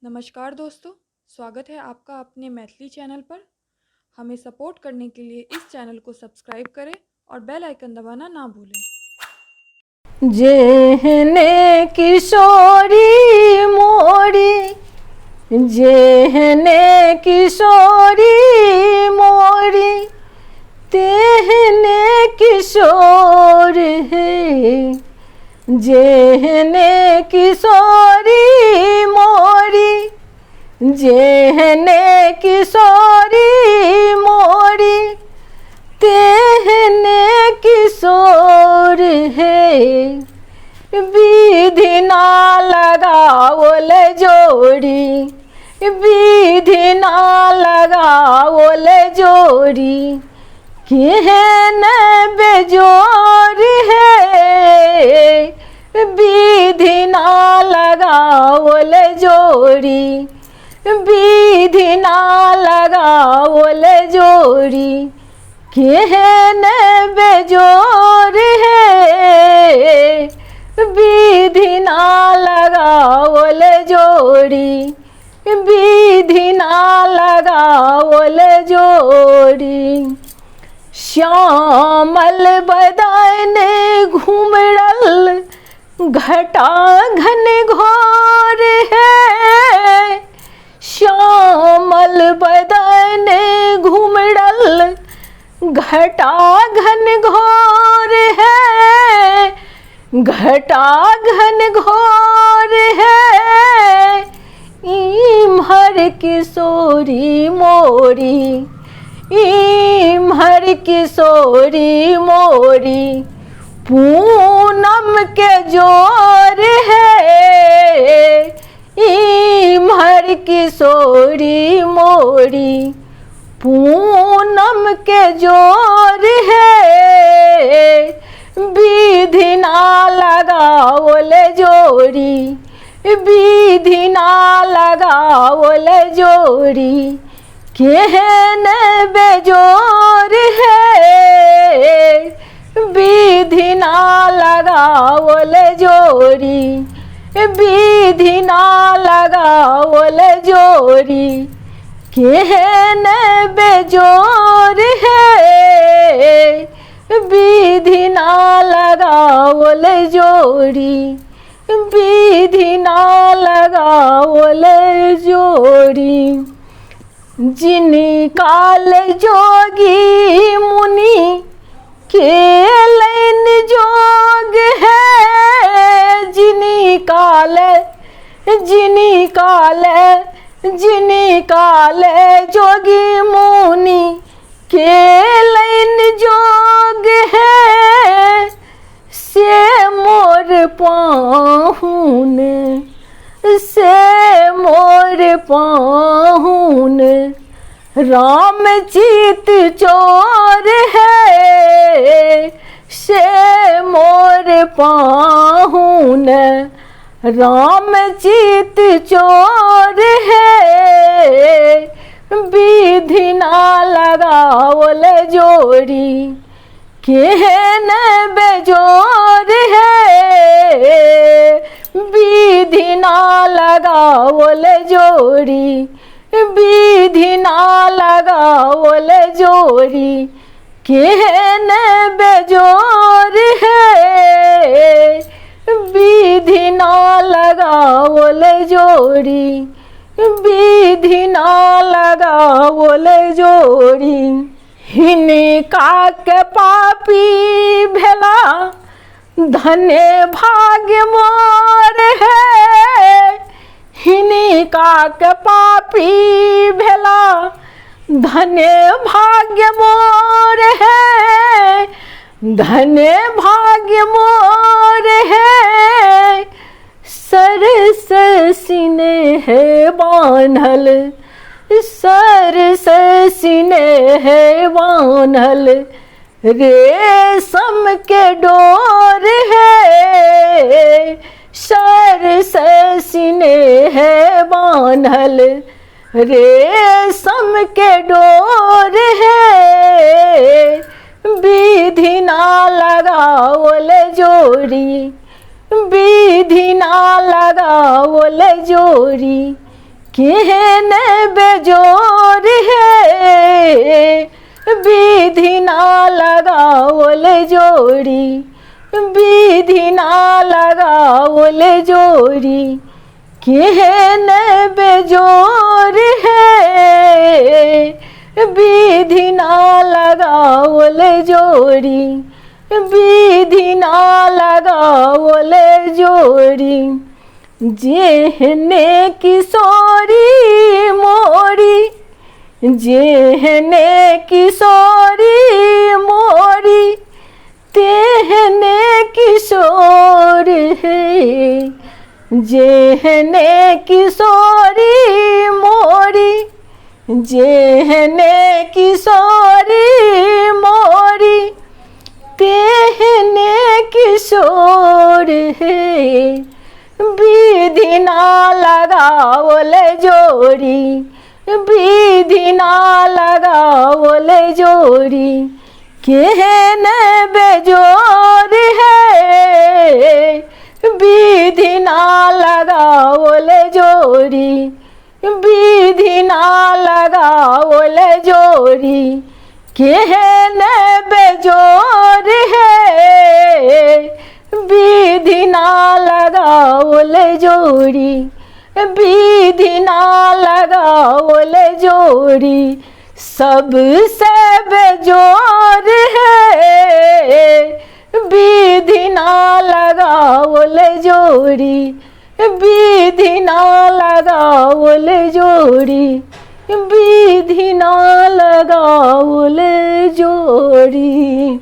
नमस्कार दोस्तों, स्वागत है आपका अपने मैथिली चैनल पर। हमें सपोर्ट करने के लिए इस चैनल को सब्सक्राइब करें और बेल आइकन दबाना ना भूलें। जेहने किशोरी मोरी, जेहने किशोरी मोरी, तेहने किशोर है। जेहने किशोरी मोरी, जेहने किशोरी मोरी, तेहने किशोर है। विधि ना लगाओल जोड़ी, विधि ना लगाओल जोड़ी, केहन बेजोर है। विधि ना लगाओल जोड़ी, विधि ना लगाओल जोड़ी, केहन बेजोर है। विधि ना लगाओल जोड़ी, विधि ना लगाओल जोड़ी। श्यामल बदन घुमड़ल, घटा घन घोर है। श्यामल बदन घुमड़ल, घटा घन घोर है। घटा घन घोर है। इम्हर किशोरी मोरी, इम्हर किशोरी मोरी, पूनम के जोर है। इम्हर किशोरी मोरी, पूनम के जोर है। विधि ना लगाओल जोड़ी, विधि ना लगाओल जोड़ी, केहन बेजोर है। विधि ना लगाओल जोड़ी, विधि ना लगाओल जोड़ी, केहन बेजोर है। विधि ना लगाओल जोड़ी, विधि ना लगाओल जोड़ी। जिनी काल जोगी मुनि, केलन जोग है। जिनी काल, जिनी काल, जिनी काल जोगी मुनि, केलन जोग है। से मोर पाहुन, से मोर पाहुन, राम चित चोर है। से मोर पाहुन, राम चित चोर है। विधि ना लगाओल जोड़ी, केहन बेजोर है। विधि ना लगाओल जोड़ी, विधि ना लगाओल जोड़ी, केहन बेजोर है। विधि ना लगाओल जोड़ी, विधि ना लगाओल जोड़ी। हिनका के पापी भेला, धन्य भाग्य मोर है। हिनका के पापी भेला, धन्य भाग्य मोर है। धन्य भाग्य मोर है। सरस सिने है बान्हल, सरस सिने है बान्हल, रेशम के डोर है। सरस सिने है बान्हल, रेशम के डोर है। विधि ना लगाओल जोड़ी, विधि ना लगाओल जोड़ी, केहने बेजोर है विधि ना लगावल जोड़ी, विधि ना लगावल जोड़ी। केहने बेजोर है विधि ना लगावल जोड़ी, विधि ना लगावल जोड़ी। जेहने किशोरी मोरी, जेहने किशोरी मोरी, तेहने किशोर है। जेहने किशोरी मोरी, जेहने किशोरी मोरी, तेहने किशोर है। विधि ना लगावल जोड़ी, विधि ना लगावल जोड़ी। केहने बेजोर है विधि ना लगावल जोड़ी, विधि ना लगावल जोड़ी। केहने बेजोर है विधि ना लगावल जोड़ी, विधि ना लगावल जोड़ी। सबसे बेजोर है विधि ना लगावल जोड़ी, विधि ना लगावल जोड़ी, विधि ना लगावल जोड़ी।